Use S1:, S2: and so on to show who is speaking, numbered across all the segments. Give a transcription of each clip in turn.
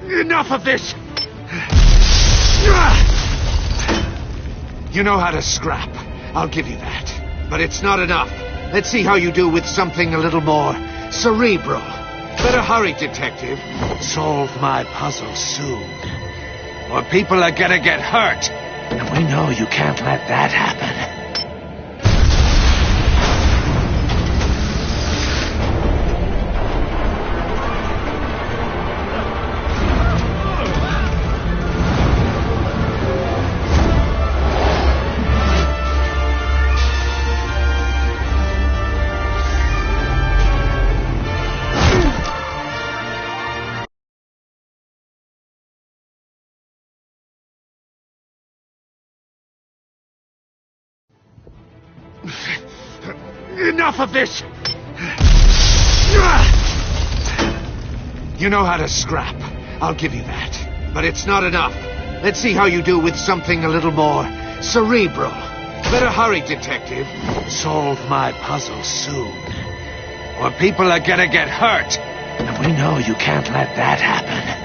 S1: Enough of this! You know how to scrap. I'll give you that. But it's not enough. Let's see how you do with something a little more cerebral. Better hurry, detective. Solve my puzzle soon. Or people are gonna get hurt. And we know you can't let that happen. Enough of this! You know how to scrap. I'll give you that. But it's not enough. Let's see how you do with something a little more cerebral. Better hurry, detective. Solve my puzzle soon. Or people are gonna get hurt. And we know you can't let that happen.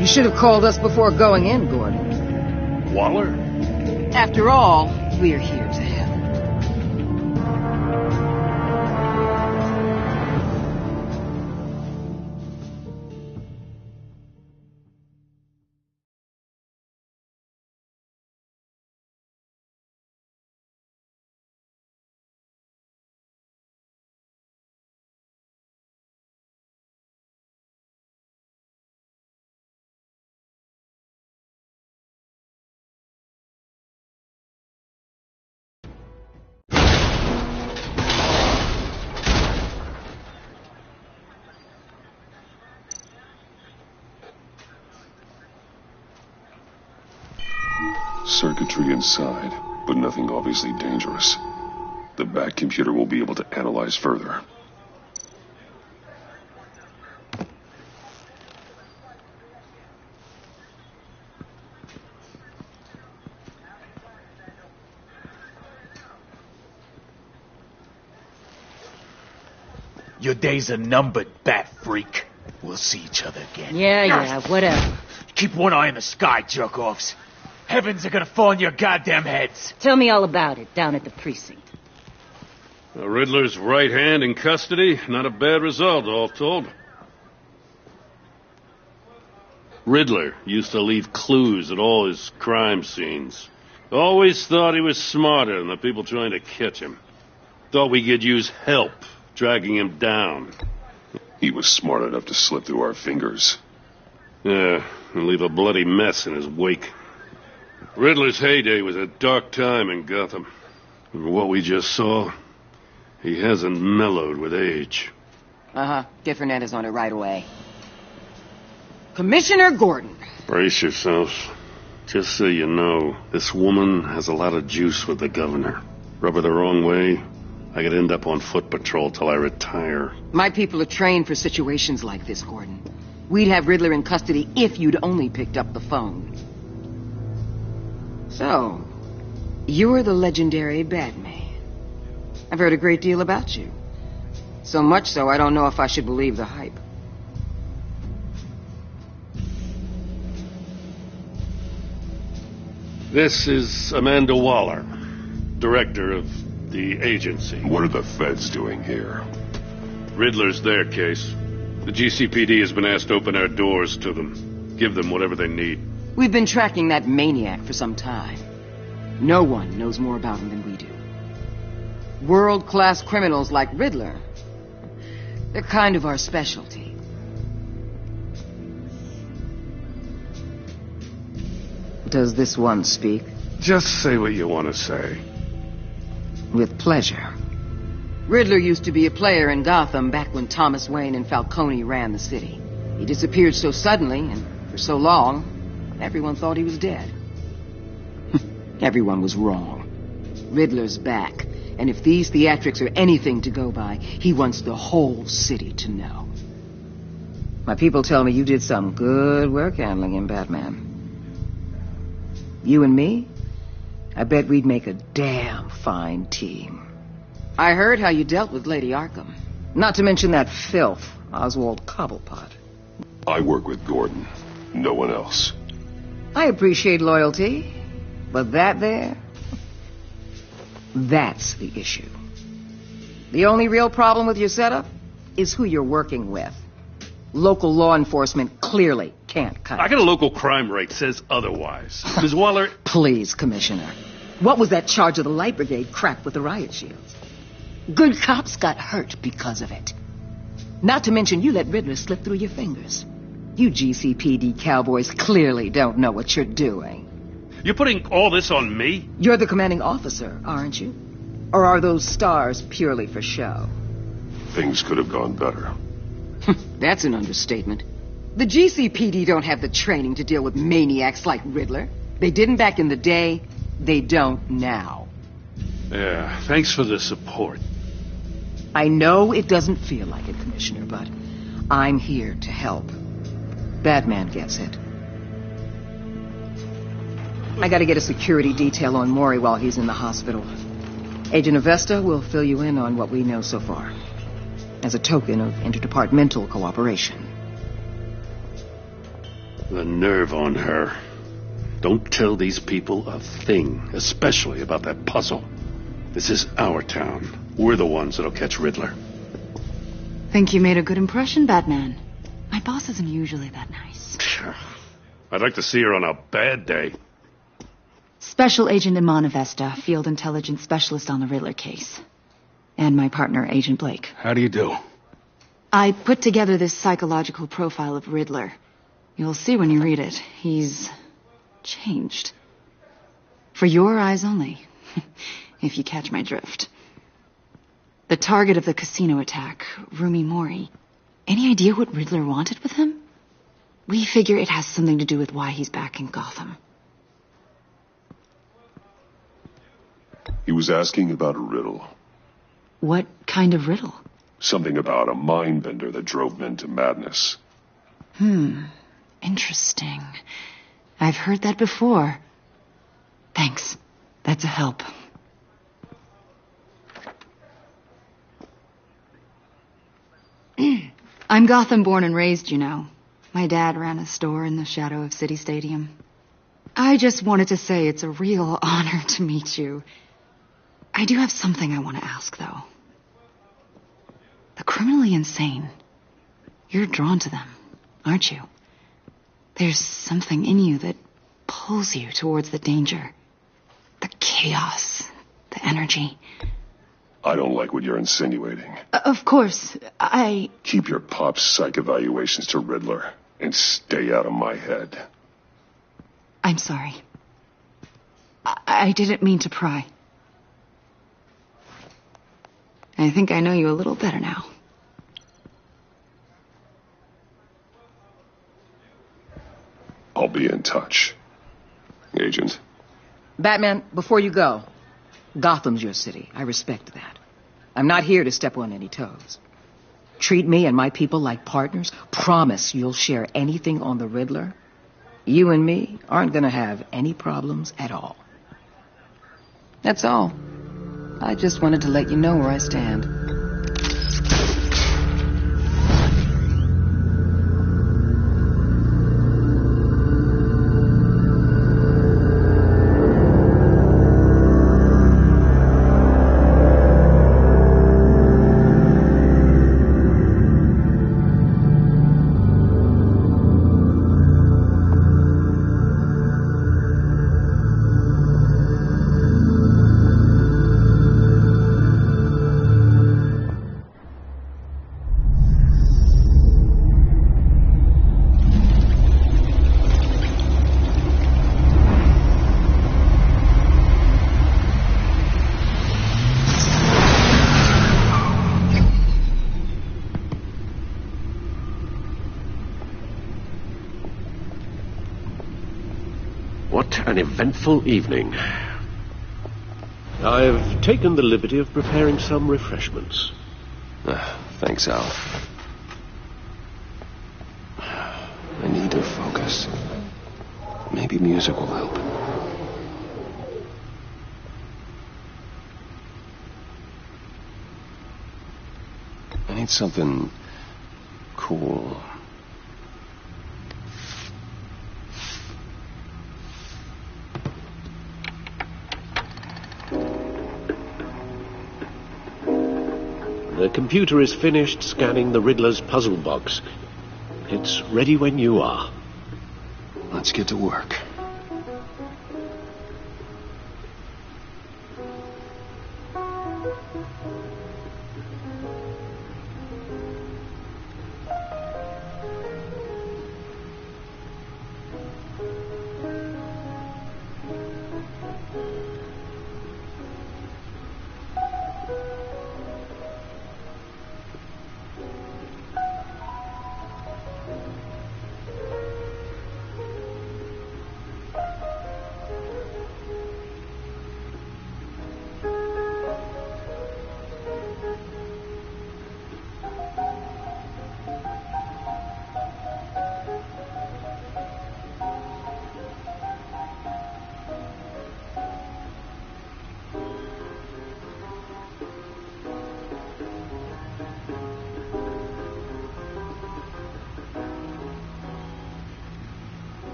S2: You should have called us before going in, Gordon.
S3: Waller?
S2: After all, we're here to help.
S4: Circuitry inside, but nothing obviously dangerous. The back computer will be able to analyze further.
S3: Your days are numbered, bat freak. We'll see each other again.
S2: Yeah, whatever.
S3: Keep one eye in the sky, jerk-offs. Heavens are gonna fall on your goddamn heads.
S2: Tell me all about it down at the precinct.
S5: The Riddler's right hand in custody. Not a bad result, all told. Riddler used to leave clues at all his crime scenes. Always thought he was smarter than the people trying to catch him. Thought we could use help dragging him down.
S4: He was smart enough to slip through our fingers.
S5: Yeah, and leave a bloody mess in his wake. Riddler's heyday was a dark time in Gotham. And what we just saw, he hasn't mellowed with age.
S2: Get Fernandez on it right away. Commissioner Gordon.
S5: Brace yourselves. Just so you know, this woman has a lot of juice with the governor. Rub her the wrong way, I could end up on foot patrol till I retire.
S2: My people are trained for situations like this, Gordon. We'd have Riddler in custody if you'd only picked up the phone. So, you're the legendary Batman. I've heard a great deal about you. So much so, I don't know if I should believe the hype.
S5: This is Amanda Waller, director of the agency.
S4: What are the feds doing here?
S5: Riddler's their case. The GCPD has been asked to open our doors to them. Give them whatever they need.
S2: We've been tracking that maniac for some time. No one knows more about him than we do. World-class criminals like Riddler They're kind of our specialty. Does this one speak?
S4: Just say what you want to say.
S2: With pleasure. Riddler used to be a player in Gotham back when Thomas Wayne and Falcone ran the city. He disappeared so suddenly and for so long, everyone thought he was dead. Everyone was wrong. Riddler's back, and if these theatrics are anything to go by, he wants the whole city to know. My people tell me you did some good work handling him, Batman. You and me? I bet we'd make a damn fine team. I heard how you dealt with Lady Arkham. Not to mention that filth, Oswald Cobblepot.
S4: I work with Gordon. No one else.
S2: I appreciate loyalty, but that there... that's the issue. The only real problem with your setup is who you're working with. Local law enforcement clearly can't cut it.
S5: I got a local crime rate says otherwise. Ms. Waller...
S2: Please, Commissioner. What was that charge of the Light Brigade crap with the riot shields? Good cops got hurt because of it. Not to mention you let Riddler slip through your fingers. You GCPD cowboys clearly don't know what you're doing.
S5: You're putting all this on me?
S2: You're the commanding officer, aren't you? Or are those stars purely for show?
S4: Things could have gone better.
S2: That's an understatement. The GCPD don't have the training to deal with maniacs like Riddler. They didn't back in the day. They don't now.
S5: Yeah, thanks for the support.
S2: I know it doesn't feel like it, Commissioner, but I'm here to help. Batman gets it. I gotta get a security detail on Maury while he's in the hospital. Agent Avesta will fill you in on what we know so far, as a token of interdepartmental cooperation.
S5: The nerve on her. Don't tell these people a thing, especially about that puzzle. This is our town. We're the ones that'll catch Riddler.
S6: Think you made a good impression, Batman? My boss isn't usually that nice.
S5: I'd like to see her on a bad day.
S6: Special Agent Iman Avesta, Field Intelligence Specialist on the Riddler case. And my partner, Agent Blake.
S3: How do you do?
S6: I put together this psychological profile of Riddler. You'll see when you read it. He's changed. For your eyes only, if you catch my drift. The target of the casino attack, Rumi Mori. Any idea what Riddler wanted with him? We figure it has something to do with why he's back in Gotham.
S4: He was asking about a riddle.
S6: What kind of riddle?
S4: Something about a mind bender that drove men to madness.
S6: Interesting. I've heard that before. Thanks. That's a help. I'm Gotham born and raised, you know. My dad ran a store in the shadow of City Stadium. I just wanted to say it's a real honor to meet you. I do have something I want to ask, though. The criminally insane. You're drawn to them, aren't you? There's something in you that pulls you towards the danger. The chaos. The energy.
S4: I don't like what you're insinuating.
S6: Of course,
S4: Keep your pop psych evaluations to Riddler and stay out of my head.
S6: I'm sorry. I didn't mean to pry. I think I know you a little better now.
S4: I'll be in touch. Agent.
S2: Batman, before you go, Gotham's your city. I respect that. I'm not here to step on any toes. Treat me and my people like partners. Promise you'll share anything on the Riddler. You and me aren't gonna have any problems at all. That's all. I just wanted to let you know where I stand.
S7: an eventful evening. I've taken the liberty of preparing some refreshments.
S4: Thanks, Al. I need to focus. Maybe music will help. I need something cool.
S7: The computer is finished scanning the Riddler's puzzle box. It's ready when you are.
S4: Let's get to work.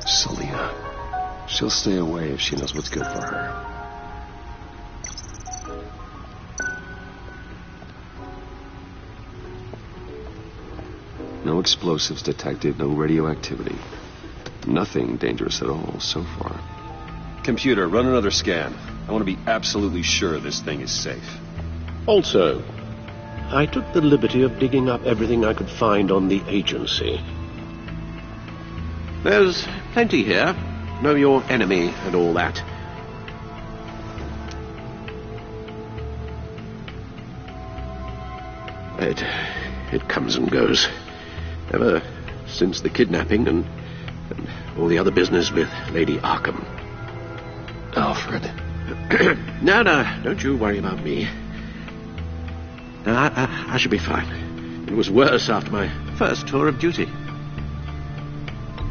S4: Selena. She'll stay away if she knows what's good for her. No explosives detected, no radioactivity. Nothing dangerous at all so far. Computer, run another scan. I want to be absolutely sure this thing is safe.
S7: Also, I took the liberty of digging up everything I could find on the agency. There's plenty here. Know your enemy and all that. It comes and goes. Ever since the kidnapping and all the other business with Lady Arkham.
S4: Alfred.
S7: No, don't you worry about me. I should be fine. It was worse after my first tour of duty.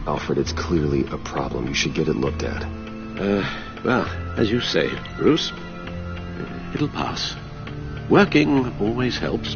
S4: Alfred, it's clearly a problem. You should get it looked at.
S7: Well, as you say, Bruce, it'll pass. Working always helps.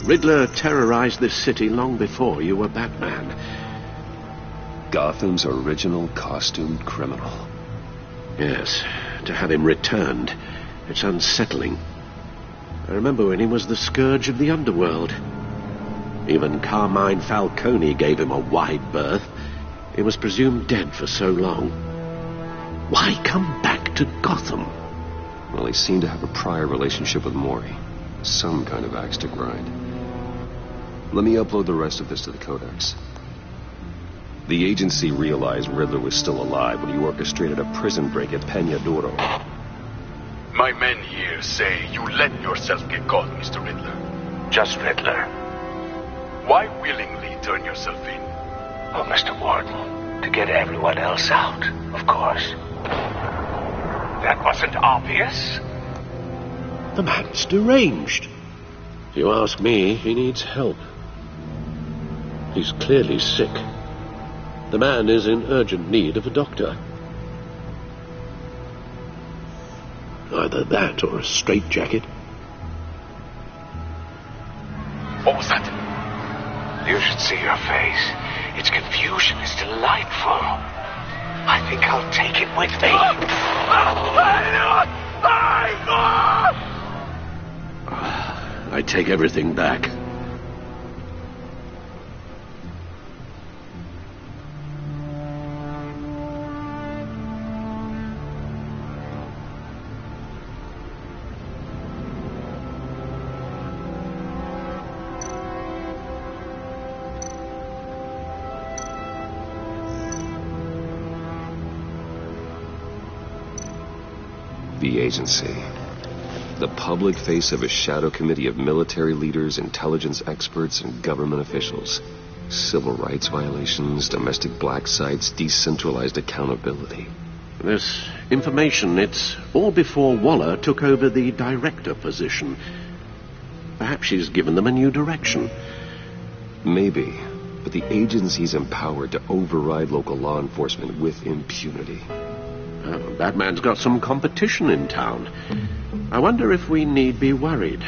S7: Riddler terrorized this city long before you were Batman.
S4: Gotham's original costumed criminal.
S7: Yes, to have him returned, it's unsettling. I remember when he was the scourge of the underworld. Even Carmine Falcone gave him a wide berth. He was presumed dead for so long. Why come back to Gotham?
S4: Well, he seemed to have a prior relationship with Mori. Some kind of axe to grind. Let me upload the rest of this to the Codex. The agency realized Riddler was still alive when he orchestrated a prison break at Peña Duro.
S8: My men here say you let yourself get caught, Mr. Riddler. Just Riddler. Why willingly turn yourself in?
S9: Oh, Mr. Warden, to get everyone else out, of course. That wasn't obvious.
S7: The man's deranged. If you ask me, he needs help. He's clearly sick. The man is in urgent need of a doctor. Either that or a straitjacket.
S8: What was that?
S9: You should see your face. Its confusion is delightful. I think I'll take it with me.
S7: I take everything back.
S4: The agency. The public face of a shadow committee of military leaders, intelligence experts, and government officials. Civil rights violations, domestic black sites, decentralized accountability.
S7: This information, it's all before Waller took over the director position. Perhaps she's given them a new direction.
S4: Maybe, but the agency's empowered to override local law enforcement with impunity.
S7: Batman's got some competition in town. I wonder if we need be worried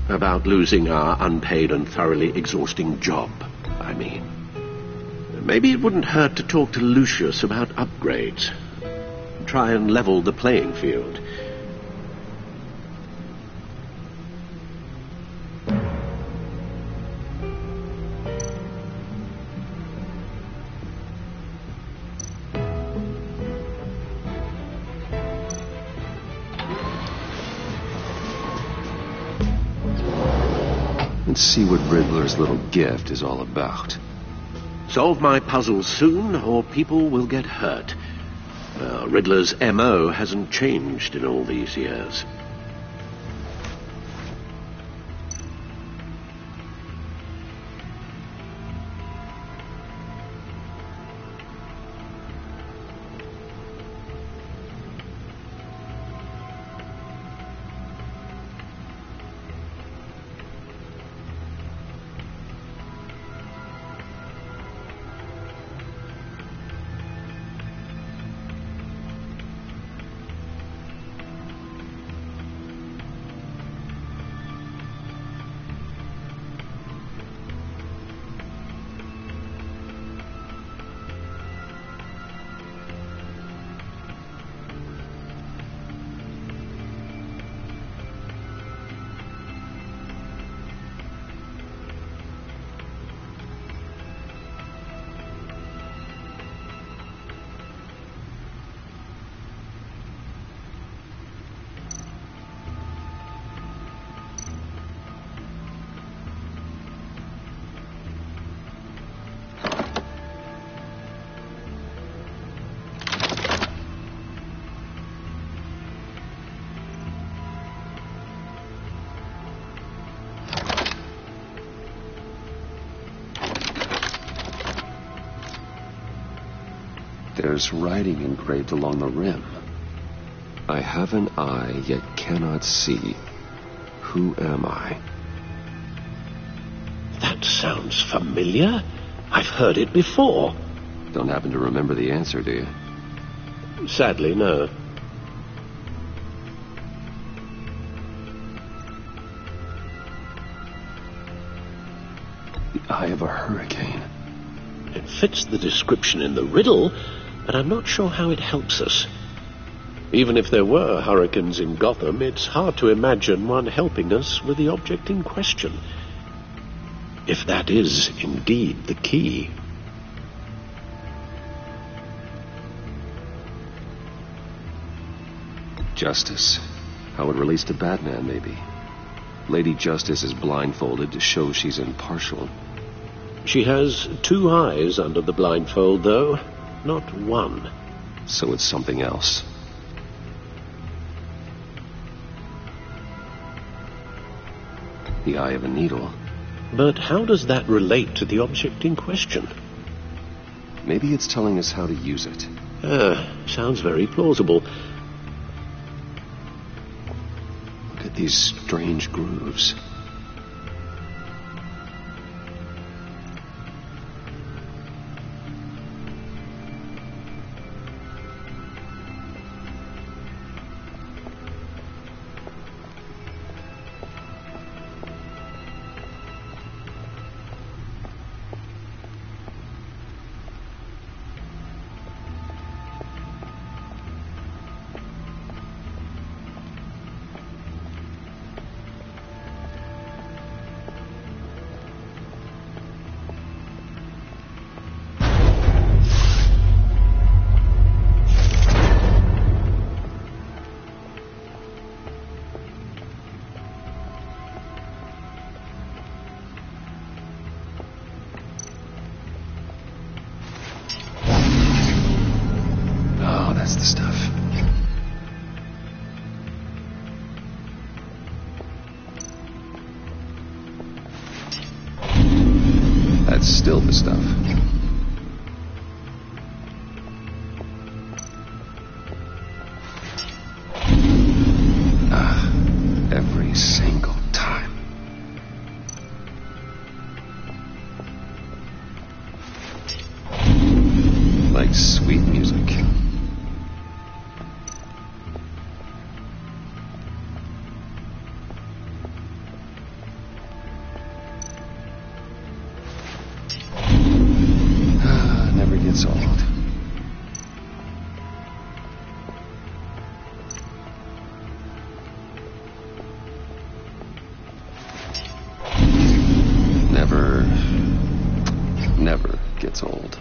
S7: about losing our unpaid and thoroughly exhausting job, I mean. Maybe it wouldn't hurt to talk to Lucius about upgrades. Try and level the playing field.
S4: Let's see what Riddler's little gift is all about.
S7: Solve my puzzle soon, or people will get hurt. Riddler's M.O. hasn't changed in all these years.
S4: There's writing engraved along the rim. I have an eye, yet cannot see. Who am I?
S7: That sounds familiar. I've heard it before.
S4: Don't happen to remember the answer, do you?
S7: Sadly, no.
S4: eye of a hurricane.
S7: It fits the description in the riddle, but I'm not sure how it helps us. Even if there were hurricanes in Gotham, it's hard to imagine one helping us with the object in question. If that is indeed the key.
S4: Justice. How it relates to Batman, maybe. Lady Justice is blindfolded to show she's impartial.
S7: She has 2 eyes under the blindfold, though, not 1.
S4: So it's something else. The eye of a needle.
S7: But how does that relate to the object in question?
S4: Maybe it's telling us how to use it.
S7: Sounds very plausible.
S4: Look at these strange grooves. That's the stuff. That's still the stuff. Every single time. Like sweet music. Never gets old. Never gets old.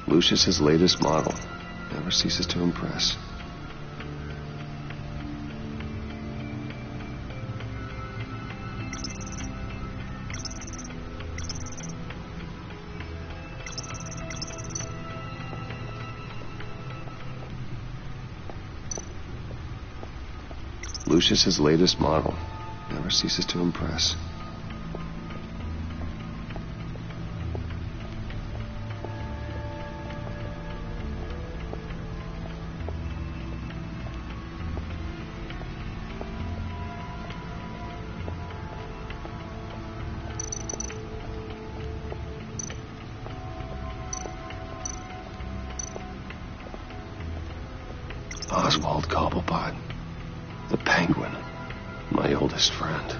S4: Lucius's latest model never ceases to impress. Lucius's latest model never ceases to impress. Oswald Cobblepot, the Penguin, my oldest friend.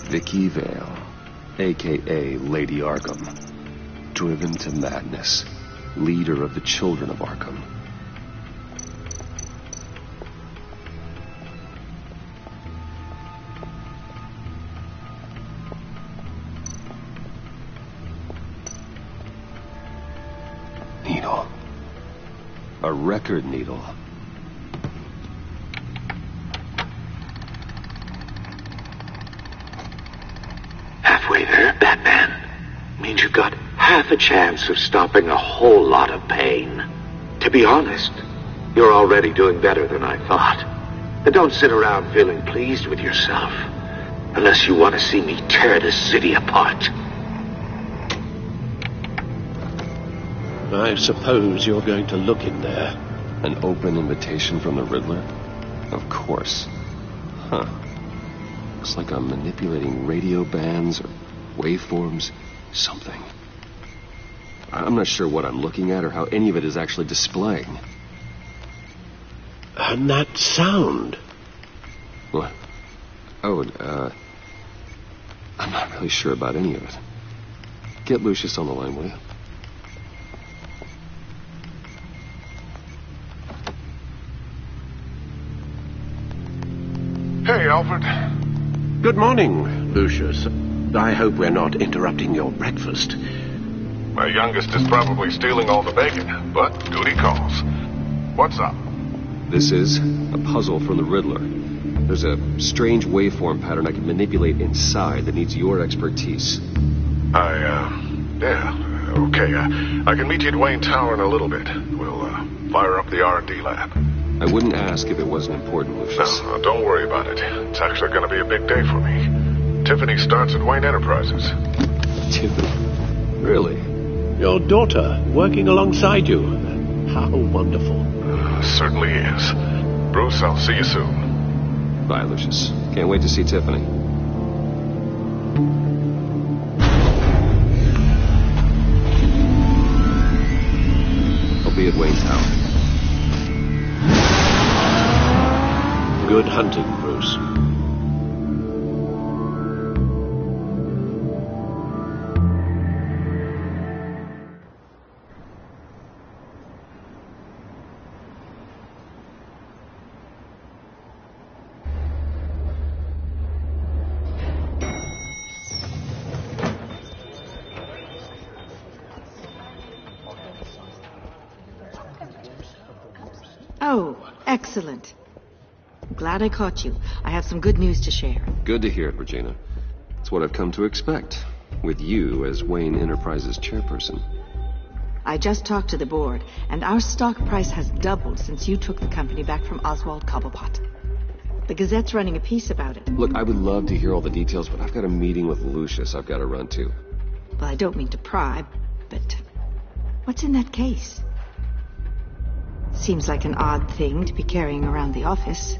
S4: Vicky Vale, a.k.a. Lady Arkham, driven to madness, leader of the children of Arkham. Needle. A record needle.
S9: Halfway there, Batman. Means you've got half a chance of stopping a whole lot of pain. To be honest, you're already doing better than I thought.
S7: And don't sit around feeling pleased with yourself. Unless you want to see me tear this city apart. I suppose you're going to look in there.
S4: An open invitation from the Riddler? Of course. Huh. Looks like I'm manipulating radio bands or waveforms. Something. I'm not sure what I'm looking at or how any of it is actually displaying.
S7: And that sound.
S4: What? Oh, I'm not really sure about any of it. Get Lucius on the line, will you?
S10: Hey, Alfred.
S7: Good morning, Lucius. I hope we're not interrupting your breakfast.
S10: My youngest is probably stealing all the bacon, but duty calls. What's up?
S4: This is a puzzle from the Riddler. There's a strange waveform pattern I can manipulate inside that needs your expertise.
S10: Yeah, okay. I can meet you at Wayne Tower in a little bit. We'll, fire up the R&D lab.
S4: I wouldn't ask if it wasn't important, Lucius.
S10: No, don't worry about it. It's actually going to be a big day for me. Tiffany starts at Wayne Enterprises.
S4: Tiffany? Really?
S7: Your daughter working alongside you. How wonderful.
S10: Certainly is. Bruce, I'll see you soon.
S4: Bye, Lucius. Can't wait to see Tiffany. I'll be at Wayne Tower.
S7: Good hunting, Bruce.
S11: Oh, excellent. Glad I caught you. I have some good news to share.
S4: Good to hear it, Regina. It's what I've come to expect, with you as Wayne Enterprises chairperson.
S11: I just talked to the board, and our stock price has doubled since you took the company back from Oswald Cobblepot. The Gazette's running a piece about it.
S4: Look, I would love to hear all the details, but I've got a meeting with Lucius I've got to run to.
S11: Well, I don't mean to pry, but what's in that case? Seems like an odd thing to be carrying around the office.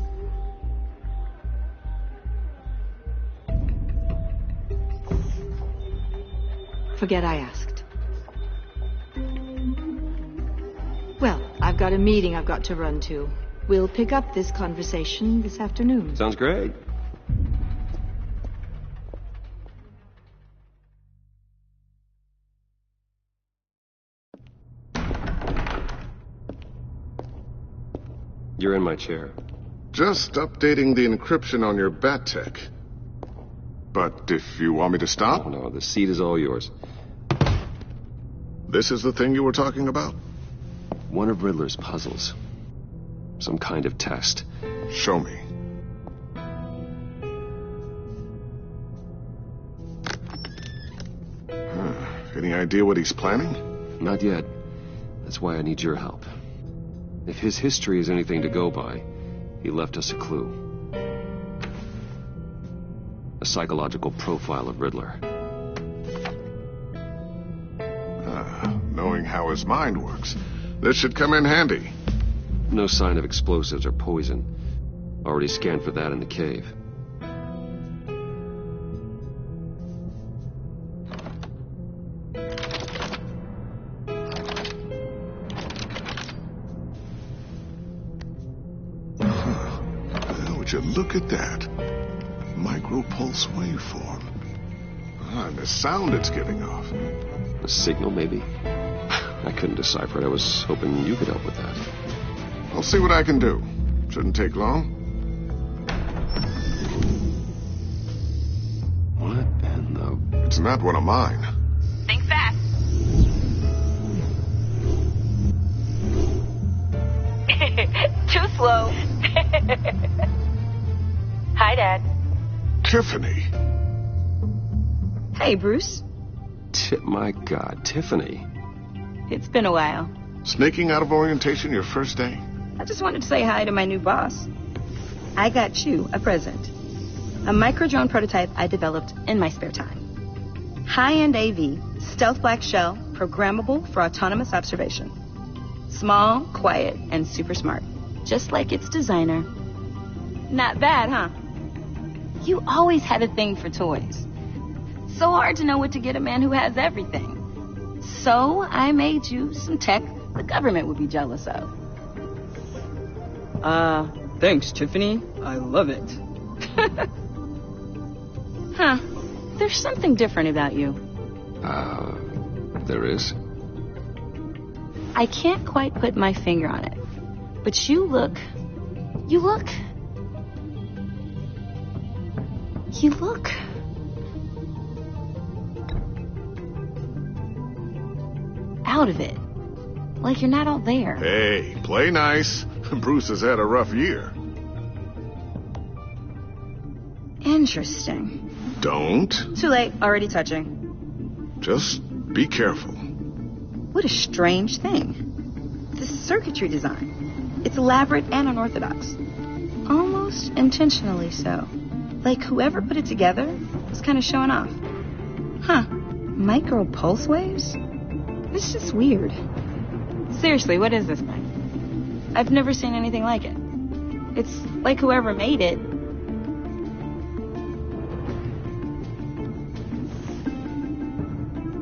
S11: Forget I asked. Well, I've got a meeting I've got to run to. We'll pick up this conversation this afternoon.
S4: Sounds great. You're in my chair.
S10: Just updating the encryption on your bat tech. But if you want me to stop...
S4: Oh, no, the seat is all yours.
S10: This is the thing you were talking about?
S4: One of Riddler's puzzles. Some kind of test.
S10: Show me. Any idea what he's planning?
S4: Not yet. That's why I need your help. If his history is anything to go by, he left us a clue. A psychological profile of Riddler.
S10: Knowing how his mind works, this should come in handy.
S4: No sign of explosives or poison. Already scanned for that in the cave.
S10: Would you look at that? Micropulse waveform. And the sound it's giving off.
S4: A signal, maybe? I couldn't decipher it. I was hoping you could help with that.
S10: I'll see what I can do. Shouldn't take long.
S4: What in the...
S10: It's not one of mine.
S12: Think fast. Too slow. Hi, Dad.
S10: Tiffany.
S11: Hey, Bruce.
S4: My God, Tiffany.
S11: It's been a while.
S10: Sneaking out of orientation your first day?
S11: I just wanted to say hi to my new boss.
S13: I got you a present. A micro-drone prototype I developed in my spare time. High-end AV, stealth black shell, programmable for autonomous observation. Small, quiet, and super smart. Just like its designer. Not bad, huh? You always had a thing for toys. So hard to know what to get a man who has everything. So I made you some tech the government would be jealous of.
S14: Thanks, Tiffany. I love it.
S13: Huh. There's something different about you.
S4: There is?
S13: I can't quite put my finger on it. But you look out of it. Like you're not all there.
S10: Hey, play nice. Bruce has had a rough year.
S13: Interesting.
S10: Don't.
S13: Too late. Already touching.
S10: Just be careful.
S13: What a strange thing. The circuitry design. It's elaborate and unorthodox. Almost intentionally so. Like whoever put it together was kind of showing off. Huh. Micro pulse waves? It's just weird. Seriously, what is this thing? I've never seen anything like it. It's like whoever made it.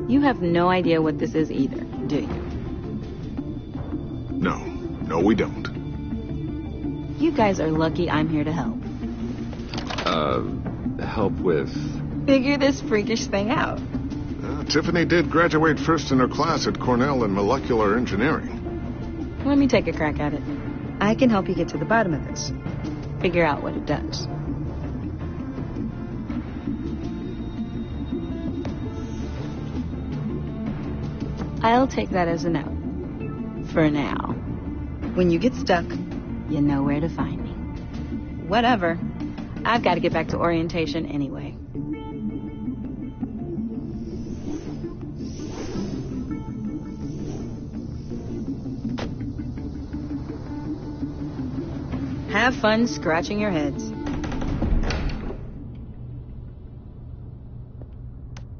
S13: You have no idea what this is either, do you?
S10: No, we don't.
S13: You guys are lucky I'm here to help.
S4: Help with?
S13: Figure this freakish thing out.
S10: Tiffany did graduate first in her class at Cornell in molecular engineering.
S13: Let me take a crack at it. I can help you get to the bottom of this. Figure out what it does. I'll take that as a no. For now. When you get stuck, you know where to find me. Whatever. I've got to get back to orientation anyway. Have fun scratching your heads.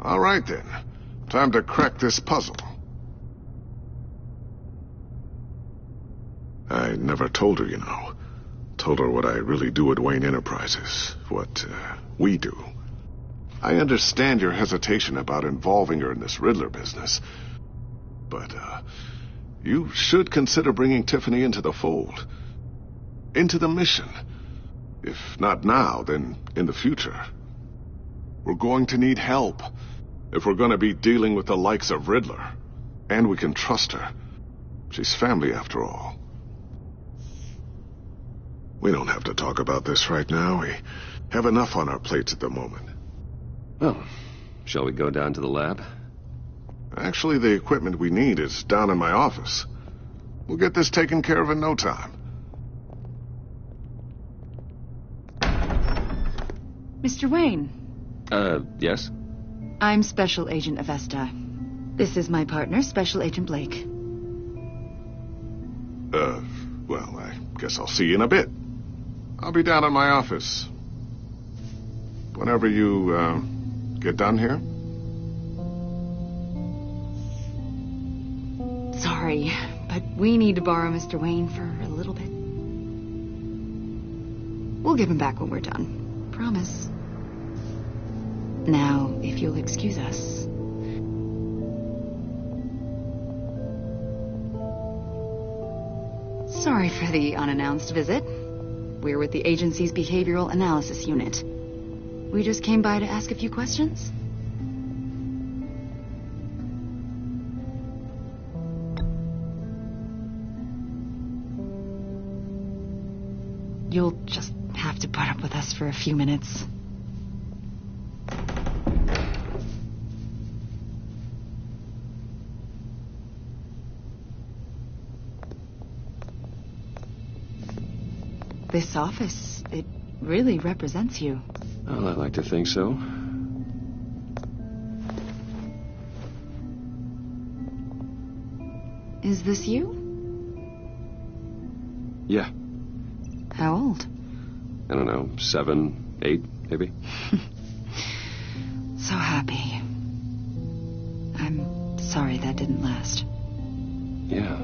S10: All right, then. Time to crack this puzzle. I never told her, you know. Told her what I really do at Wayne Enterprises. What we do. I understand your hesitation about involving her in this Riddler business. But, you should consider bringing Tiffany into the fold. Into the mission. If not now, then in the future. We're going to need help if we're going to be dealing with the likes of Riddler. And we can trust her. She's family after all. We don't have to talk about this right now. We have enough on our plates at the moment.
S4: Well, shall we go down to the lab?
S10: Actually, the equipment we need is down in my office. We'll get this taken care of in no time.
S6: Mr. Wayne.
S4: Yes?
S6: I'm Special Agent Avesta. This is my partner, Special Agent Blake.
S10: Well, I guess I'll see you in a bit. I'll be down in my office. Whenever you, get done here.
S6: Sorry, but we need to borrow Mr. Wayne for a little bit. We'll give him back when we're done. Promise. Now, if you'll excuse us. Sorry for the unannounced visit. We're with the agency's behavioral analysis unit. We just came by to ask a few questions. You'll just have to put up with us for a few minutes. This office, it really represents you.
S4: Well, I like to think so.
S6: Is this you?
S4: Yeah.
S6: How old?
S4: I don't know, 7, 8, maybe?
S6: So happy. I'm sorry that didn't last.
S4: Yeah,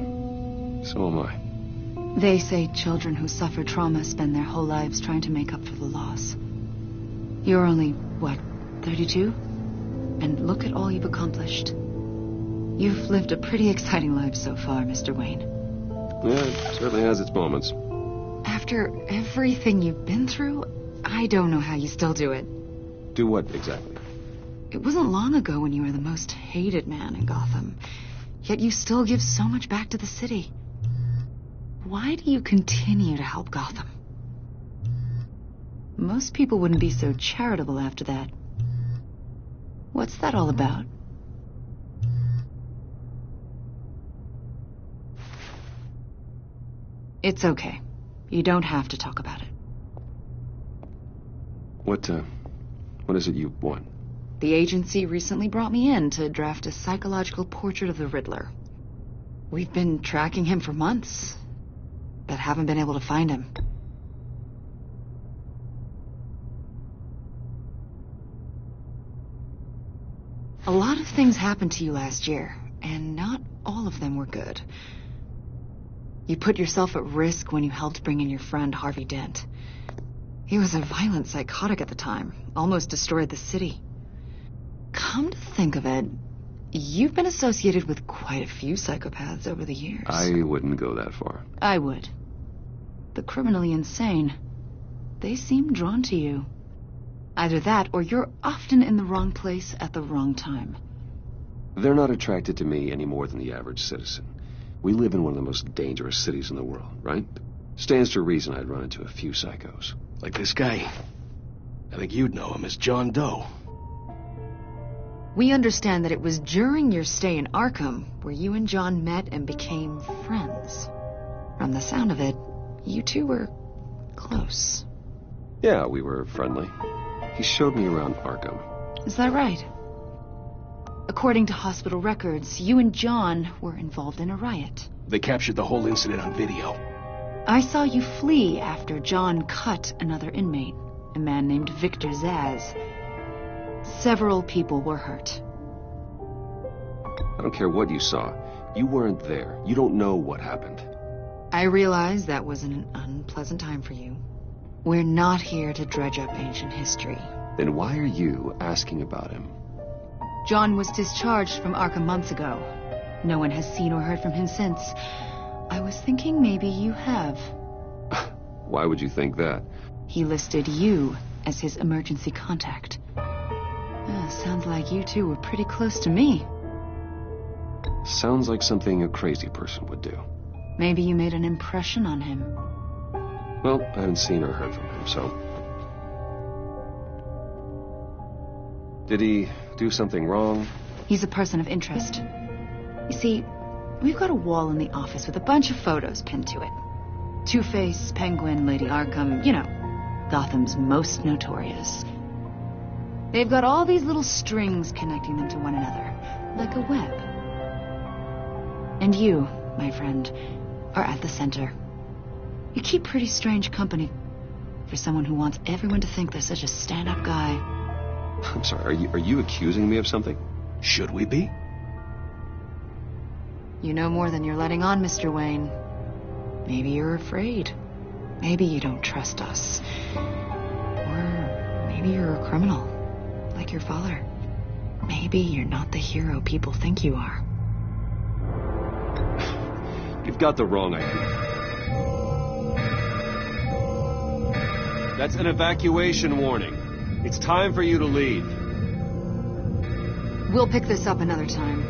S4: so am I.
S6: They say children who suffer trauma spend their whole lives trying to make up for the loss. You're only, what, 32? And look at all you've accomplished. You've lived a pretty exciting life so far, Mr. Wayne.
S4: Yeah, it certainly has its moments.
S6: After everything you've been through, I don't know how you still do it.
S4: Do what, exactly?
S6: It wasn't long ago when you were the most hated man in Gotham. Yet you still give so much back to the city. Why do you continue to help Gotham? Most people wouldn't be so charitable after that. What's that all about? It's okay. You don't have to talk about it.
S4: What is it you want?
S6: The agency recently brought me in to draft a psychological portrait of the Riddler. We've been tracking him for months, but haven't been able to find him. A lot of things happened to you last year, and not all of them were good. You put yourself at risk when you helped bring in your friend Harvey Dent. He was a violent psychotic at the time, almost destroyed the city. Come to think of it, you've been associated with quite a few psychopaths over the years.
S4: I wouldn't go that far.
S6: I would. The criminally insane. They seem drawn to you. Either that, or you're often in the wrong place at the wrong time.
S4: They're not attracted to me any more than the average citizen. We live in one of the most dangerous cities in the world, right? Stands to reason I'd run into a few psychos.
S15: Like this guy. I think you'd know him as John Doe.
S6: We understand that it was during your stay in Arkham where you and John met and became friends. From the sound of it, you two were close.
S4: Yeah, we were friendly. He showed me around Arkham.
S6: Is that right? According to hospital records, you and John were involved in a riot.
S15: They captured the whole incident on video.
S6: I saw you flee after John cut another inmate, a man named Victor Zaz. Several people were hurt.
S4: I don't care what you saw. You weren't there. You don't know what happened.
S6: I realize that was an unpleasant time for you. We're not here to dredge up ancient history.
S4: Then why are you asking about him?
S6: John was discharged from Arkham months ago. No one has seen or heard from him since. I was thinking maybe you have.
S4: Why would you think that?
S6: He listed you as his emergency contact. Sounds like you two were pretty close to me.
S4: Sounds like something a crazy person would do.
S6: Maybe you made an impression on him.
S4: Well, I haven't seen or heard from him, so... Did he do something wrong?
S6: He's a person of interest. You see, we've got a wall in the office with a bunch of photos pinned to it. Two-Face, Penguin, Lady Arkham, you know, Gotham's most notorious. They've got all these little strings connecting them to one another, like a web. And you, my friend, are at the center. You keep pretty strange company for someone who wants everyone to think they're such a stand-up guy.
S4: I'm sorry, are you accusing me of something?
S15: Should we be?
S6: You know more than you're letting on, Mr. Wayne. Maybe you're afraid. Maybe you don't trust us. Or maybe you're a criminal, like your father. Maybe you're not the hero people think you are.
S4: You've got the wrong idea. That's an evacuation warning. It's time for you to leave.
S6: We'll pick this up another time.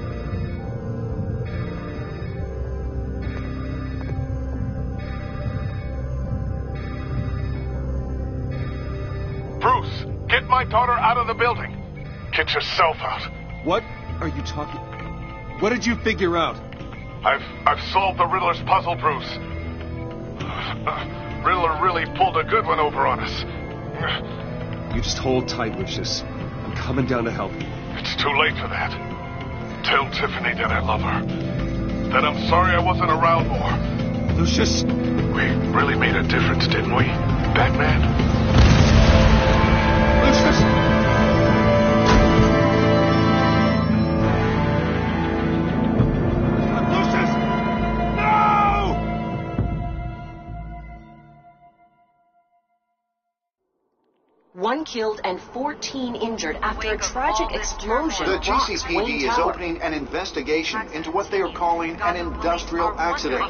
S8: Bruce, get my daughter out of the building. Get yourself out.
S4: What are you talking... What did you figure out?
S8: I've solved the Riddler's puzzle, Bruce. Riddler really pulled a good one over on us.
S4: You just hold tight, Lucius. I'm coming down to help you.
S8: It's too late for that. Tell Tiffany that I love her. That I'm sorry I wasn't around more.
S4: Lucius!
S8: We really made a difference, didn't we? Batman?
S1: Lucius!
S16: One killed and 14 injured after a tragic explosion.
S17: The
S16: rocked
S17: GCPD
S16: Wayne
S17: is
S16: Tower.
S17: opening an investigation into what they are calling an industrial accident.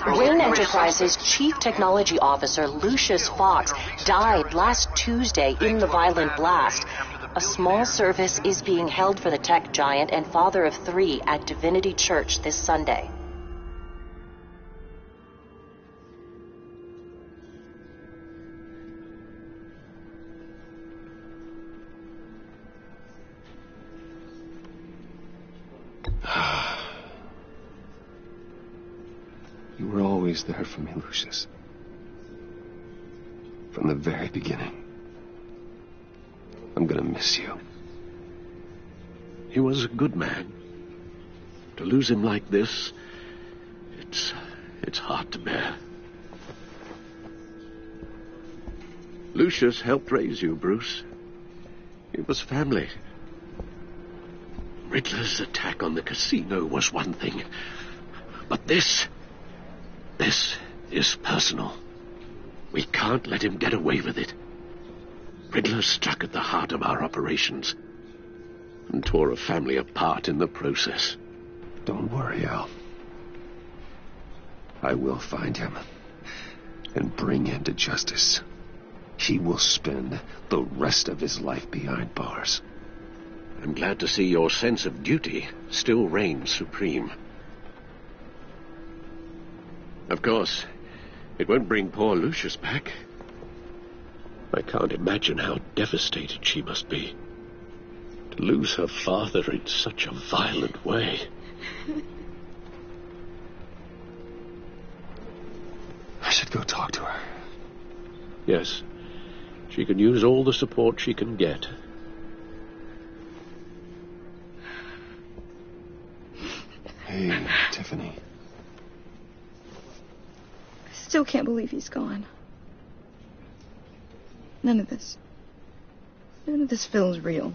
S16: Wayne Enterprises Chief Technology Officer Lucius Fox died last Tuesday in the violent blast. A small service is being held for the tech giant and father of 3 at Divinity Church this Sunday.
S4: You were always there for me, Lucius. From the very beginning. I'm gonna miss you.
S7: He was a good man. To lose him like this, it's hard to bear. Lucius helped raise you, Bruce. It was family. Riddler's attack on the casino was one thing, but this is personal. We can't let him get away with it. Riddler struck at the heart of our operations and tore a family apart in the process.
S4: Don't worry, Al. I will find him and bring him to justice. He will spend the rest of his life behind bars.
S7: I'm glad to see your sense of duty still reigns supreme. Of course, it won't bring poor Lucius back. I can't imagine how devastated she must be to lose her father in such a violent way.
S4: I should go talk to her.
S7: Yes, she can use all the support she can get.
S4: Hey, Tiffany.
S13: I still can't believe he's gone. None of this feels real.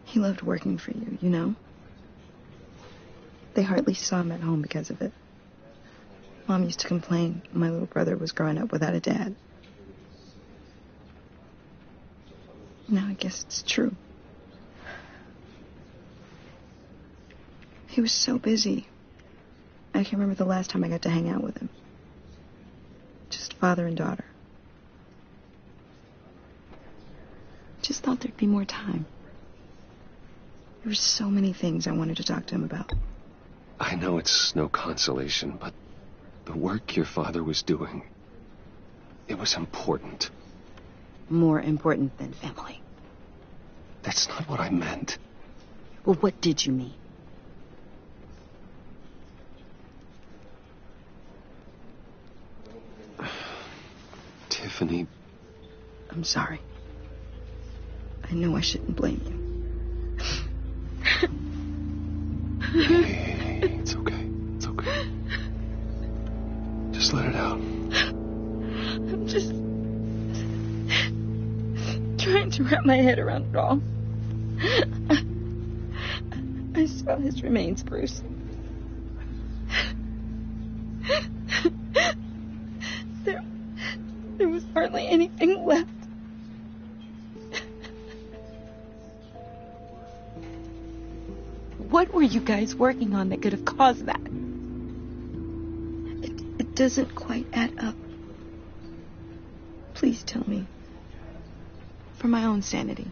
S13: He loved working for you, you know? They hardly saw him at home because of it. Mom used to complain my little brother was growing up without a dad. Now I guess it's true. He was so busy. I can't remember the last time I got to hang out with him. Just father and daughter. Just thought there'd be more time. There were so many things I wanted to talk to him about.
S4: I know it's no consolation, but the work your father was doing, it was important.
S13: More important than family.
S4: That's not what I meant.
S13: Well, what did you mean?
S4: Tiffany.
S13: I'm sorry. I know I shouldn't blame you.
S4: Hey, it's okay. It's okay. Just let it out.
S13: I'm just trying to wrap my head around it all. I saw his remains, Bruce. There was hardly anything left. What were you guys working on that could have caused that? It doesn't quite add up. Please tell me. For my own sanity.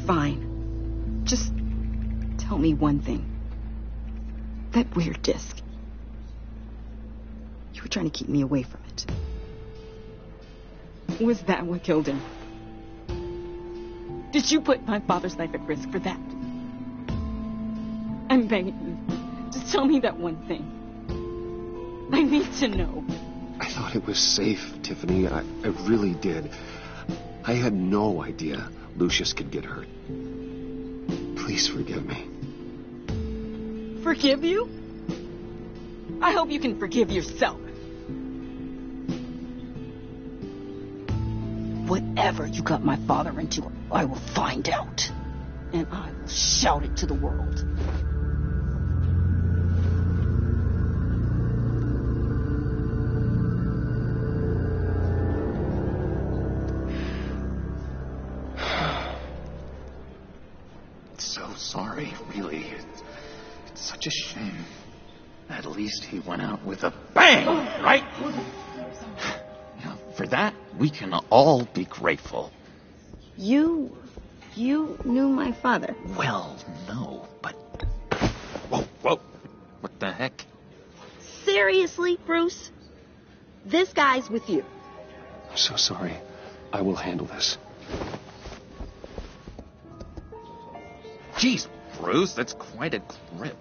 S13: Fine. Just tell me one thing. That weird disc. You were trying to keep me away from it. Was that what killed him? Did you put my father's life at risk for that?
S14: I'm begging you. Just tell me that one thing. I need to know.
S4: I thought it was safe, Tiffany. I really did. I had no idea Lucius could get hurt. Please forgive me.
S14: Forgive you? I hope you can forgive yourself. Whatever you got my father into, I will find out. And I will shout it to the world.
S3: So sorry, really. It's such a shame. At least he went out with a bang, right? Now, for that, we can all be grateful.
S13: You knew my father.
S3: Well, no, but... Whoa. What the heck?
S13: Seriously, Bruce? This guy's with you.
S4: I'm so sorry. I will handle this.
S3: Jeez, Bruce, that's quite a grip.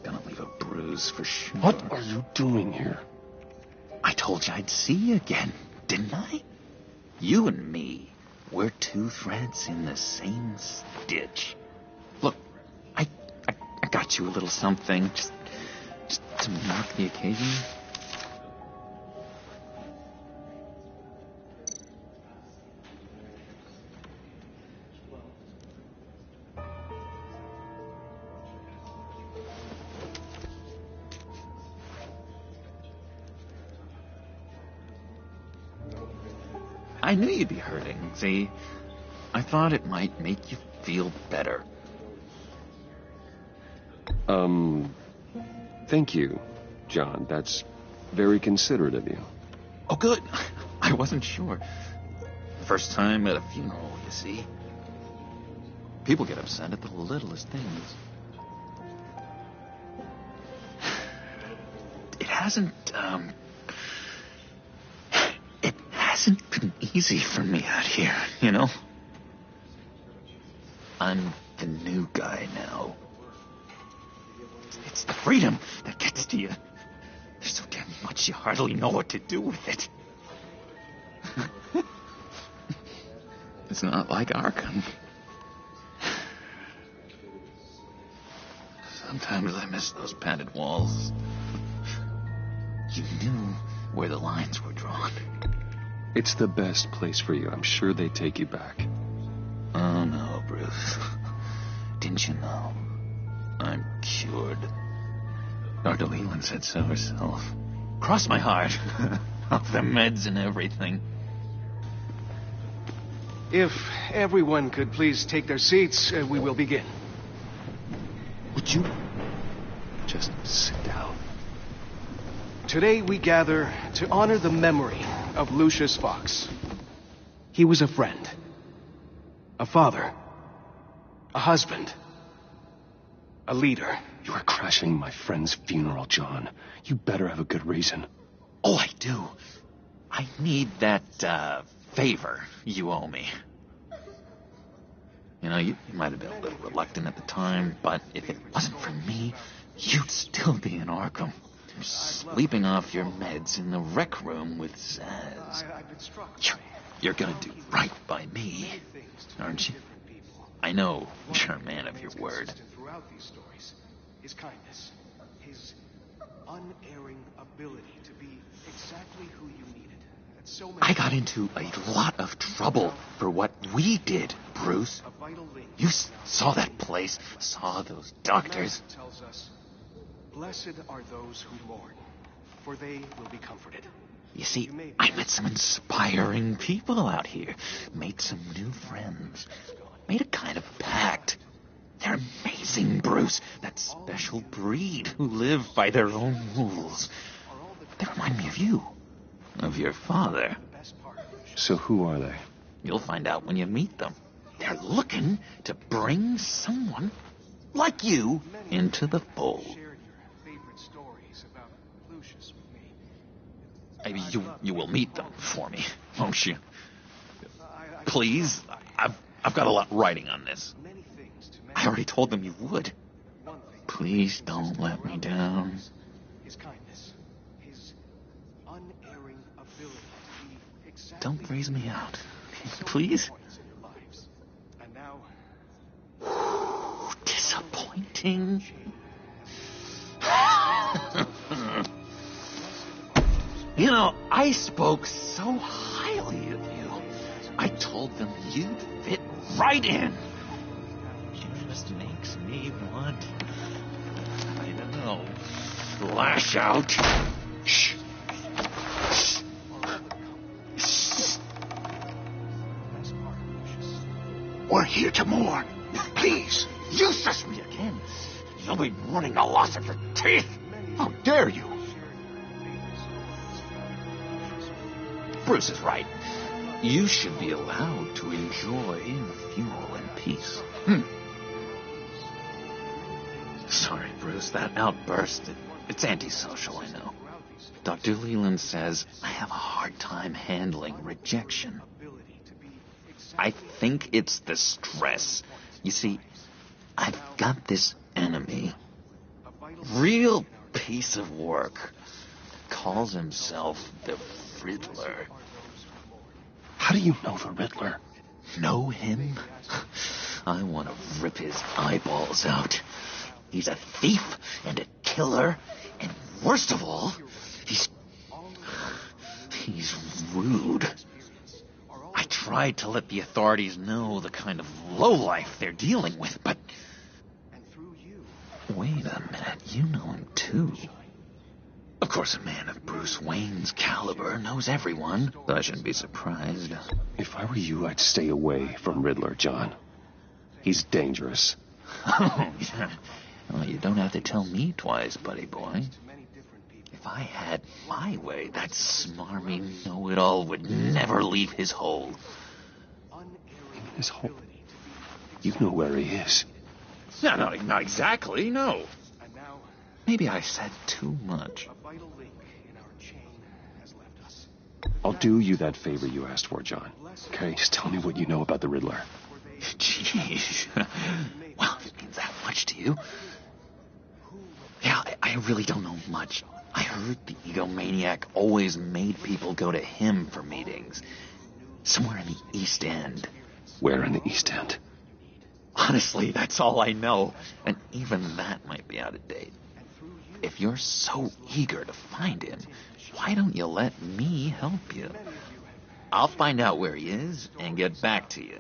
S3: Gonna leave a bruise for sure.
S4: What are you doing here?
S3: I told you I'd see you again, didn't I? You and me, we're two threads in the same stitch. Look, I got you a little something, just to mark the occasion. I knew you'd be hurting, see? I thought it might make you feel better.
S4: Thank you, John. That's very considerate of you.
S3: Oh, good. I wasn't sure. First time at a funeral, you see. People get upset at the littlest things. It hasn't been easy for me out here, you know? I'm the new guy now. It's the freedom that gets to you. There's so damn much you hardly know what to do with it. It's not like Arkham. Sometimes I miss those padded walls. You knew where the lines were drawn.
S4: It's the best place for you. I'm sure they take you back.
S3: Oh, no, Bruce. Didn't you know? I'm cured. Dr. Leland said so herself. Cross my heart. Off the meds and everything.
S15: If everyone could please take their seats, we will begin.
S4: Would you just sit down?
S15: Today we gather to honor the memory of Lucius Fox. He was a friend, a father, a husband, a leader.
S4: You are crashing my friend's funeral, John. You better have a good reason.
S3: Oh, I do. I need that, favor you owe me. You know, you might have been a little reluctant at the time, but if it wasn't for me, you'd still be in Arkham. Sleeping off your meds in the rec room with Zaz. You're gonna do right by me, aren't you? I know you're a man of your word.
S15: Throughout these stories, his kindness, his unerring ability to be exactly who you needed.
S3: I got into a lot of trouble for what we did, Bruce. You saw that place, saw those doctors.
S15: Tells us, blessed are those who mourn, for they will be comforted.
S3: You see, I met some inspiring people out here, made some new friends, made a kind of pact. They're amazing, Bruce. That special breed who live by their own rules. They remind me of you, of your father.
S4: So who are they?
S3: You'll find out when you meet them. They're looking to bring someone like you into the fold. Maybe you will meet them for me, won't you? Please, I've got a lot riding on this. I already told them you would. Please don't let me down.
S15: His kindness, his unerring ability to be exactly
S3: Don't freeze me out. Please?
S15: in your lives. And now,
S3: Disappointing. You know, I spoke so highly of you. I told them you'd fit right in. It just makes me want, I don't know, lash out. Shh.
S1: We're here to mourn. Please, useless me again. You'll be mourning the loss of your teeth. How dare you?
S3: Bruce is right. You should be allowed to enjoy the funeral in peace. Sorry, Bruce, that outburst, it's antisocial, I know. Dr. Leland says I have a hard time handling rejection. I think it's the stress. You see, I've got this enemy. Real piece of work. Calls himself the Riddler.
S7: How do you know the Riddler?
S3: Know him? I want to rip his eyeballs out. He's a thief and a killer, and worst of all, he's rude. I tried to let the authorities know the kind of lowlife they're dealing with, but... Wait a minute, you know him too. Of course, a man of Bruce Wayne's caliber knows everyone, so I shouldn't be surprised.
S4: If I were you, I'd stay away from Riddler, John. He's dangerous.
S3: Oh, yeah. Well, you don't have to tell me twice, buddy boy. If I had my way, that smarmy know-it-all would never leave his hole.
S4: His hole? You know where he is.
S3: No, not exactly, no. Maybe I said too much.
S4: I'll do you that favor you asked for, John. Okay, just tell me what you know about the Riddler.
S3: Jeez. Well, if it means that much to you. Yeah, I really don't know much. I heard the egomaniac always made people go to him for meetings. Somewhere in the East End.
S4: Where in the East End?
S3: Honestly, that's all I know. And even that might be out of date. If you're so eager to find him, why don't you let me help you? I'll find out where he is and get back to you.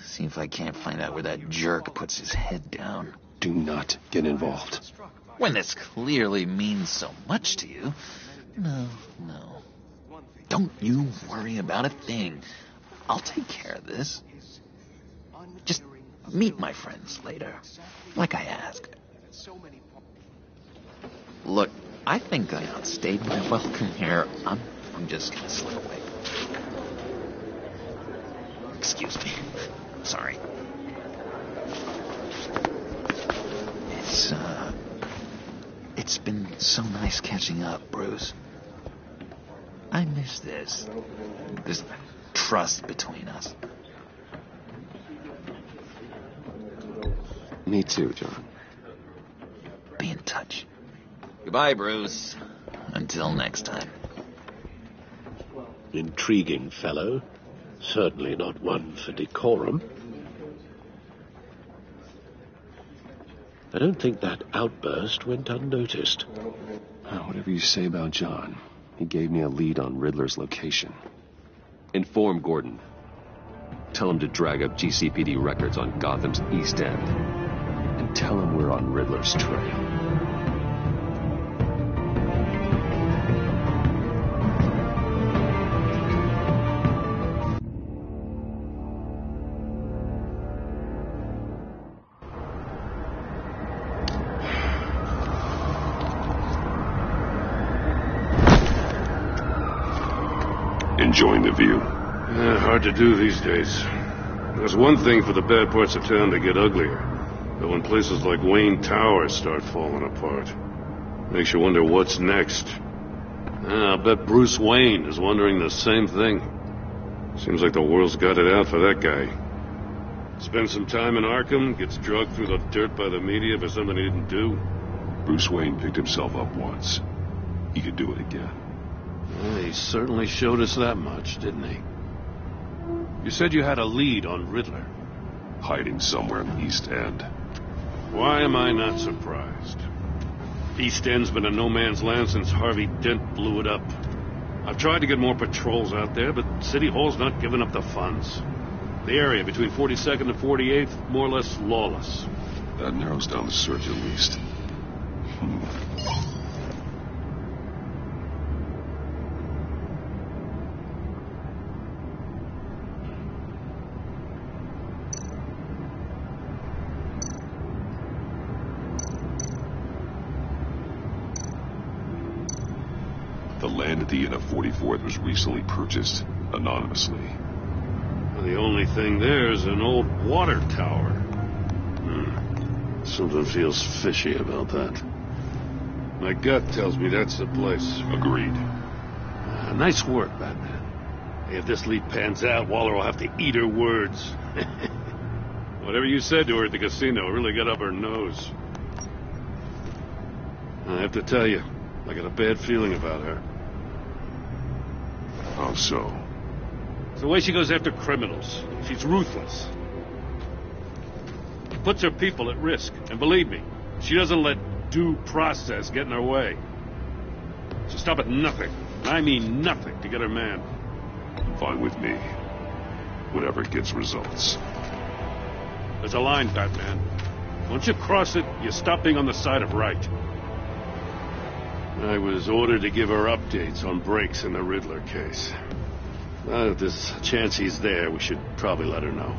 S3: See if I can't find out where that jerk puts his head down.
S4: Do not get involved.
S3: When this clearly means so much to you. No. Don't you worry about a thing. I'll take care of this. Just meet my friends later, like I asked. Look, I think I outstayed my welcome here. I'm just gonna slip away. Excuse me. Sorry. It's been so nice catching up, Bruce. I miss this trust between us.
S4: Me too, John.
S3: Be in touch. Goodbye, Bruce. Until next time.
S7: Intriguing fellow. Certainly not one for decorum. I don't think that outburst went unnoticed.
S4: Whatever you say about John, he gave me a lead on Riddler's location. Inform Gordon. Tell him to drag up GCPD records on Gotham's East End. And tell him we're on Riddler's trail. Enjoying the view?
S5: Hard to do these days. There's one thing for the bad parts of town to get uglier. But when places like Wayne Tower start falling apart, makes you wonder what's next. I'll bet Bruce Wayne is wondering the same thing. Seems like the world's got it out for that guy. Spends some time in Arkham, gets drugged through the dirt by the media for something he didn't do.
S4: Bruce Wayne picked himself up once. He could do it again.
S5: Well, he certainly showed us that much, didn't he? You said you had a lead on Riddler.
S4: Hiding somewhere in the East End.
S5: Why am I not surprised? East End's been a no-man's land since Harvey Dent blew it up. I've tried to get more patrols out there, but City Hall's not giving up the funds. The area between 42nd and 48th, more or less lawless.
S4: That narrows down the search at least. The land at the end of 44th was recently purchased anonymously.
S5: The only thing there is an old water tower. Something feels fishy about that. My gut tells me that's the place.
S4: Agreed.
S5: Nice work, Batman. If this lead pans out, Waller will have to eat her words. Whatever you said to her at the casino really got up her nose. I have to tell you, I got a bad feeling about her.
S4: How so?
S5: It's the way she goes after criminals. She's ruthless. Puts her people at risk. And believe me, she doesn't let due process get in her way. She'll stop at nothing. And I mean nothing to get her man.
S4: Fine with me. Whatever gets results.
S5: There's a line, Batman. Once you cross it, you stop being on the side of right. I was ordered to give her updates on breaks in the Riddler case. If there's a chance he's there, we should probably let her know.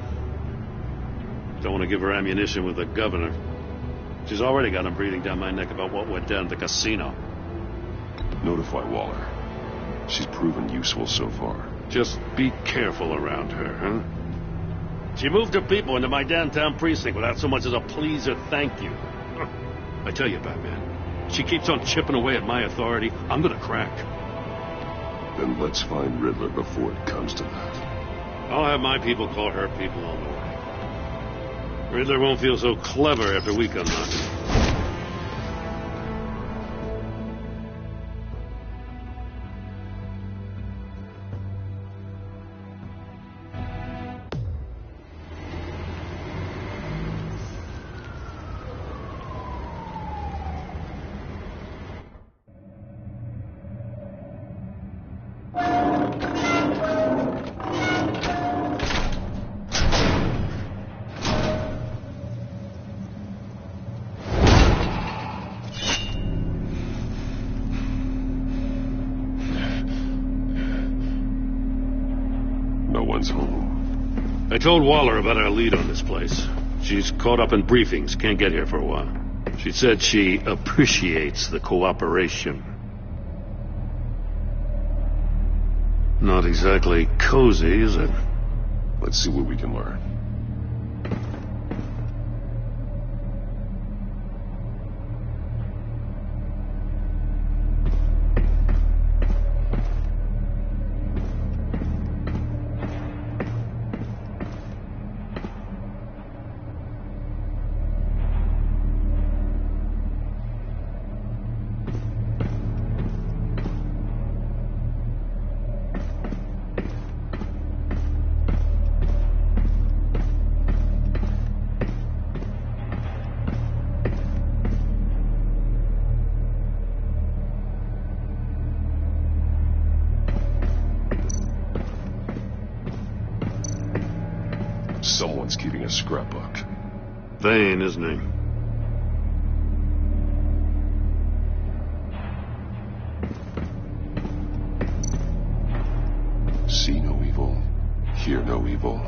S5: Don't want to give her ammunition with the governor. She's already got him breathing down my neck about what went down at the casino.
S4: Notify Waller. She's proven useful so far.
S5: Just be careful around her, huh? She moved her people into my downtown precinct without so much as a please or thank you. I tell you, Batman, she keeps on chipping away at my authority. I'm gonna crack.
S4: Then let's find Riddler before it comes to that.
S5: I'll have my people call her people on the way. Riddler won't feel so clever after we come knocking. I told Waller about our lead on this place. She's caught up in briefings, can't get here for a while. She said she appreciates the cooperation. Not exactly cozy, is it?
S4: Let's see what we can learn. Someone's keeping a scrapbook.
S5: Vane, isn't he?
S4: See no evil, hear no evil,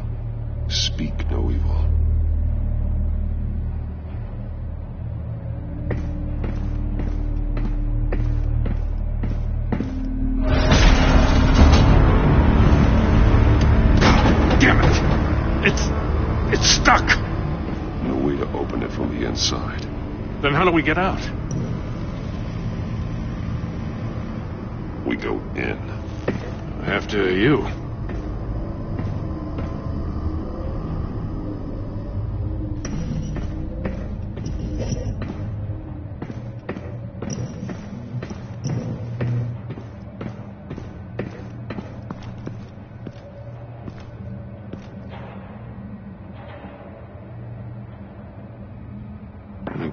S4: speak no evil.
S5: It's stuck!
S4: No way to open it from the inside.
S5: Then how do we get out?
S4: We go in.
S5: After you.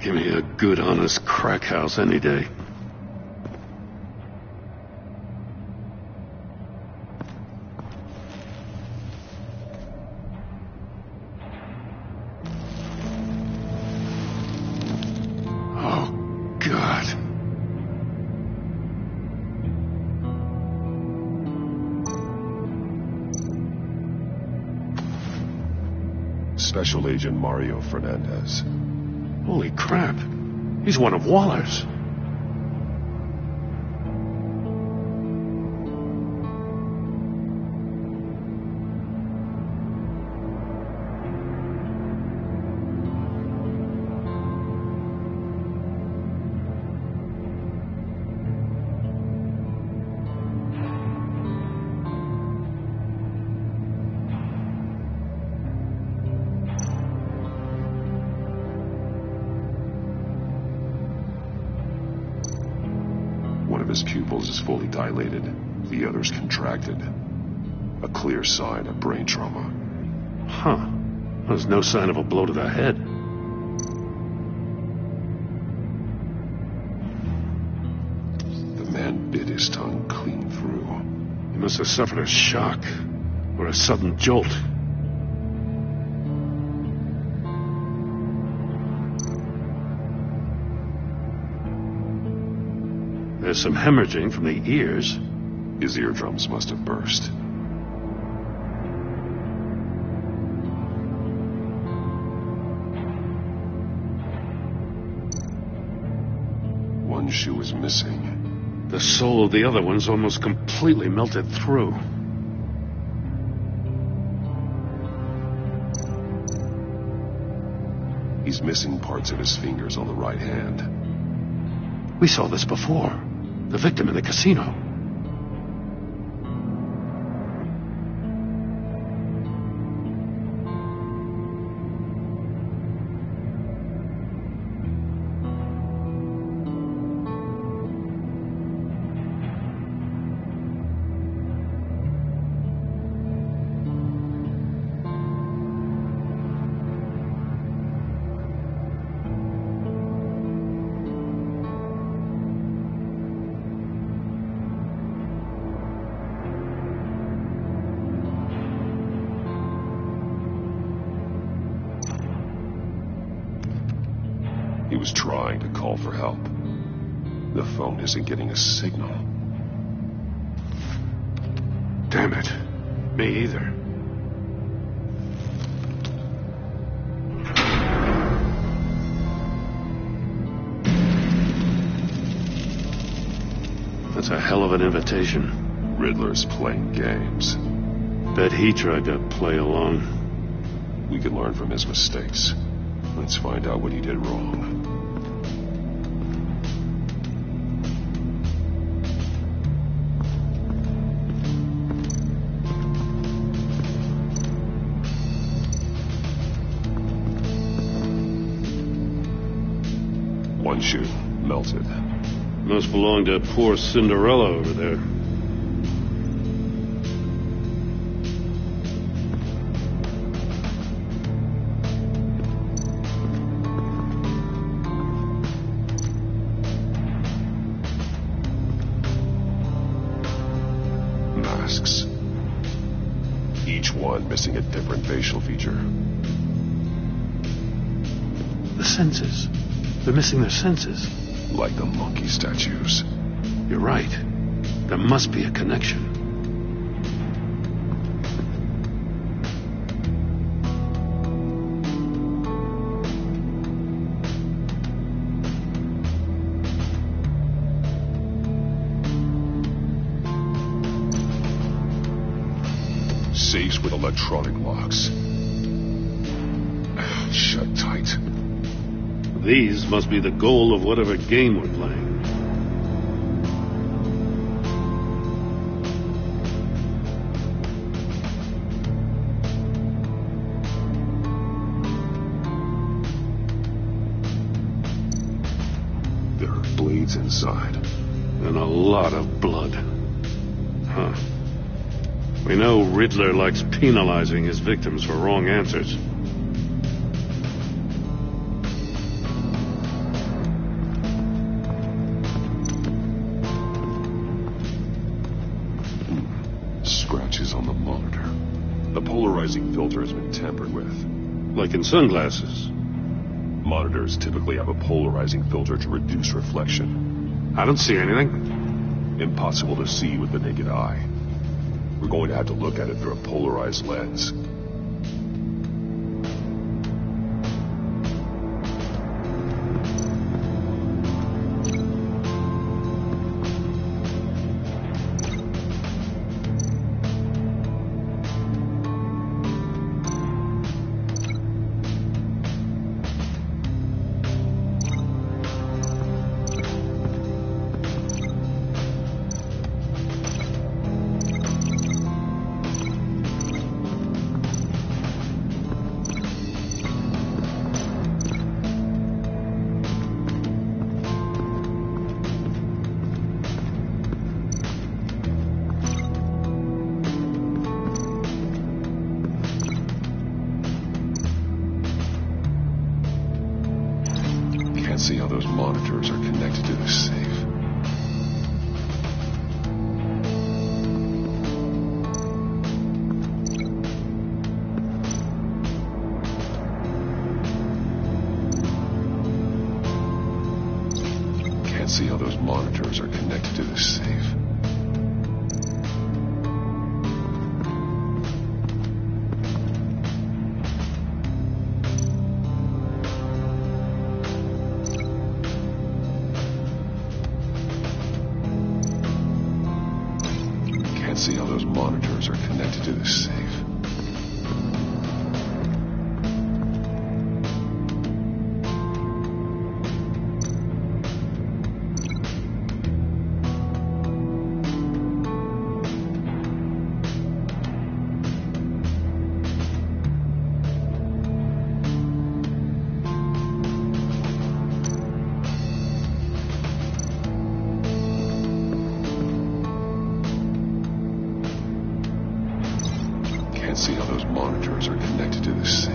S5: Give me a good, honest crack house any day. Oh, God.
S10: Special Agent Mario Fernandez.
S5: Holy crap. He's one of Waller's.
S10: One of his pupils is fully dilated, the other's contracted. A clear sign of brain trauma.
S5: Huh. There's no sign of a blow to the head.
S10: The man bit his tongue clean through.
S5: He must have suffered a shock, or a sudden jolt. There's some hemorrhaging from the ears.
S10: His eardrums must have burst. One shoe is missing.
S5: The sole of the other one's almost completely melted through.
S10: He's missing parts of his fingers on the right hand.
S5: We saw this before. The victim in the casino.
S10: He was trying to call for help. The phone isn't getting a signal.
S5: Damn it. Me either. That's a hell of an invitation.
S10: Riddler's playing games.
S5: Bet he tried to play along.
S10: We can learn from his mistakes. Let's find out what he did wrong. One shoe melted.
S5: Must belong to poor Cinderella over there.
S10: Masks. Each one missing a different facial feature.
S5: The senses. They're missing their senses.
S10: Like the monkey statues.
S5: You're right. There must be a connection.
S10: Safes with electronic locks. Shut tight.
S5: These must be the goal of whatever game we're playing.
S10: There are blades inside.
S5: And a lot of blood. Huh. We know Riddler likes penalizing his victims for wrong answers.
S4: focus on the monitor. The polarizing filter has been tampered with.
S5: Like in sunglasses.
S4: Monitors typically have a polarizing filter to reduce reflection.
S5: I don't see anything.
S4: Impossible to see with the naked eye. We're going to have to look at it through a polarized lens. Can't see how those monitors are connected to the safe. Can't see how those monitors are connected to the safe. Can't see how those monitors are connected to the safe. Can't see how those monitors are connected to the safe.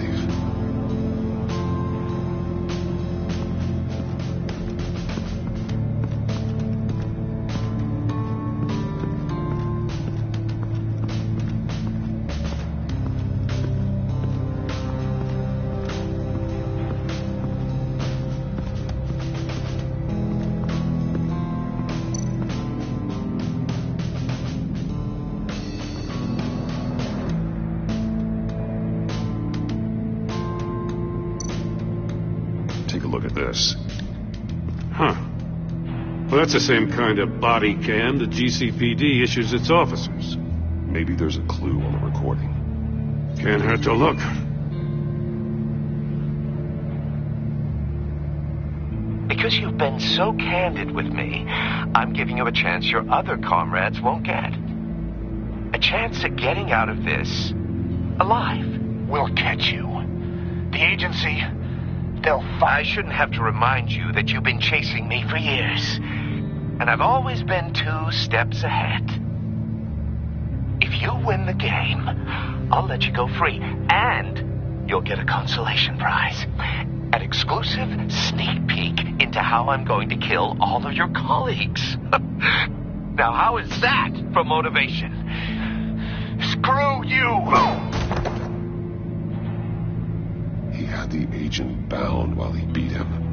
S4: Take a look at this.
S5: Huh. Well, that's the same kind of body cam the GCPD issues its officers.
S4: Maybe there's a clue on the recording.
S5: Can't hurt to look.
S9: Because you've been so candid with me, I'm giving you a chance your other comrades won't get. A chance at getting out of this alive.
S8: We'll catch you. The agency, they'll
S9: I shouldn't have to remind you that you've been chasing me for years. And I've always been 2 steps ahead. If you win the game, I'll let you go free. And you'll get a consolation prize. An exclusive sneak peek into how I'm going to kill all of your colleagues. Now, how is that for motivation? Screw you!
S4: He had the agent bound while he beat him.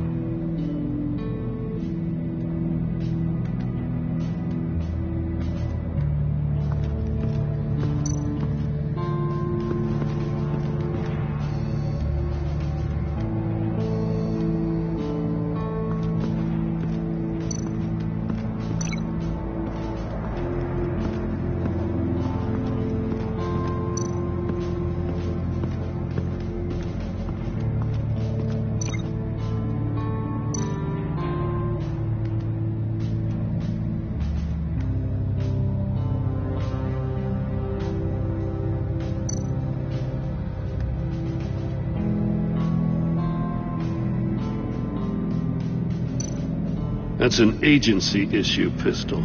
S5: That's an agency-issue pistol.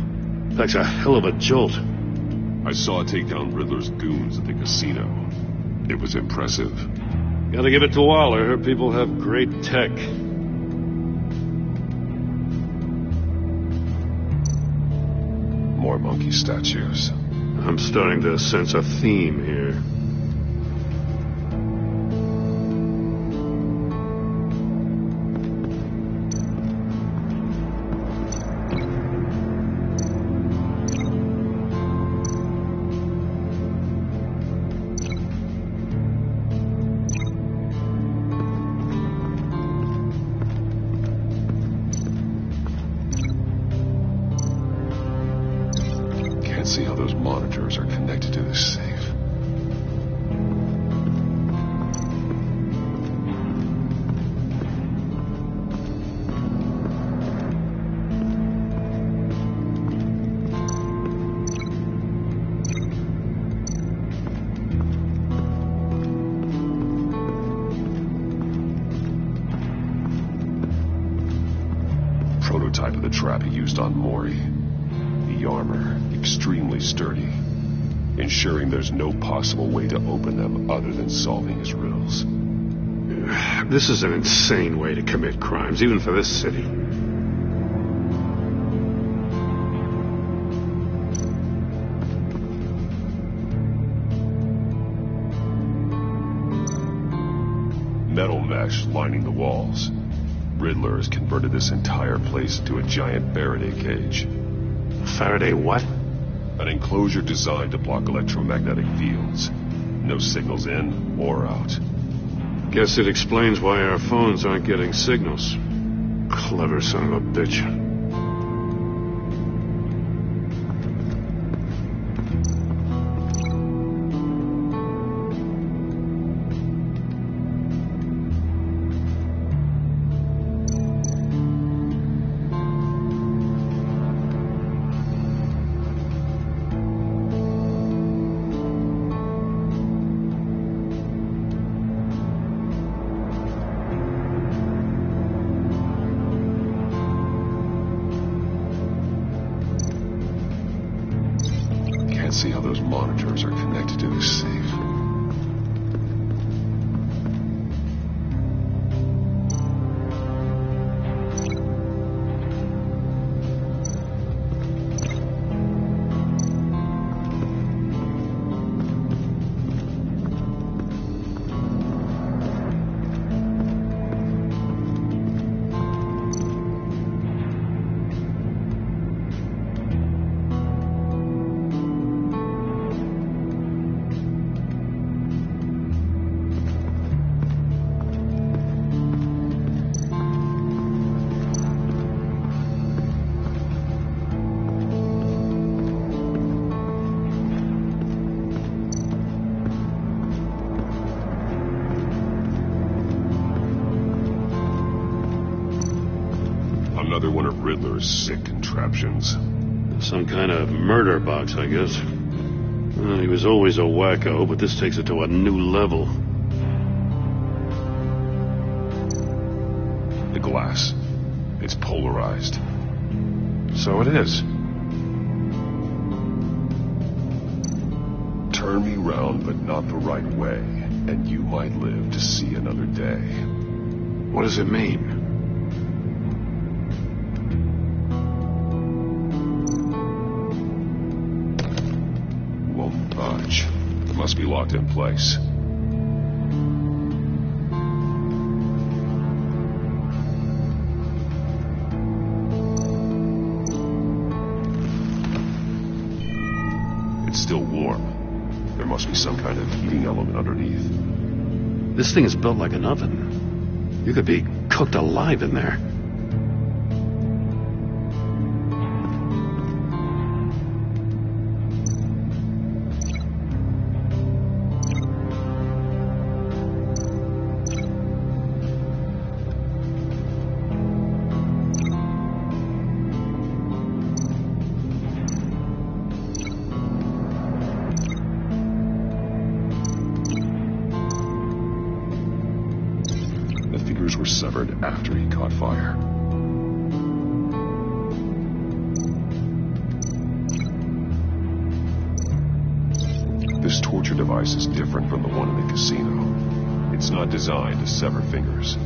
S5: That's a hell of a jolt.
S4: I saw it take down Riddler's goons at the casino. It was impressive.
S5: Gotta give it to Waller. Her people have great tech.
S4: More monkey statues.
S5: I'm starting to sense a theme here.
S10: See how those monitors are connected to this safe. Prototype of the trap he used on Mori. The armor, extremely sturdy, ensuring there's no possible way to open them other than solving his riddles.
S5: This is an insane way to commit crimes, even for this city.
S10: Metal mesh lining the walls. Riddler has converted this entire place into a giant Faraday cage.
S5: Faraday what?
S10: An enclosure designed to block electromagnetic fields. No signals in or out.
S5: Guess it explains why our phones aren't getting signals. Clever son of a bitch.
S10: See how those monitors are connected to this safe. Another one of Riddler's sick contraptions.
S5: Some kind of murder box, I guess. Well, he was always a wacko, but this takes it to a new level.
S10: The glass. It's polarized. So it is. Turn me round, but not the right way, and you might live to see another day.
S5: What does it mean?
S10: Budge. It must be locked in place. It's still warm. There must be some kind of heating element underneath.
S5: This thing is built like an oven. You could be cooked alive in there.
S10: Were severed after he caught fire. This torture device is different from the one in the casino. It's not designed to sever fingers.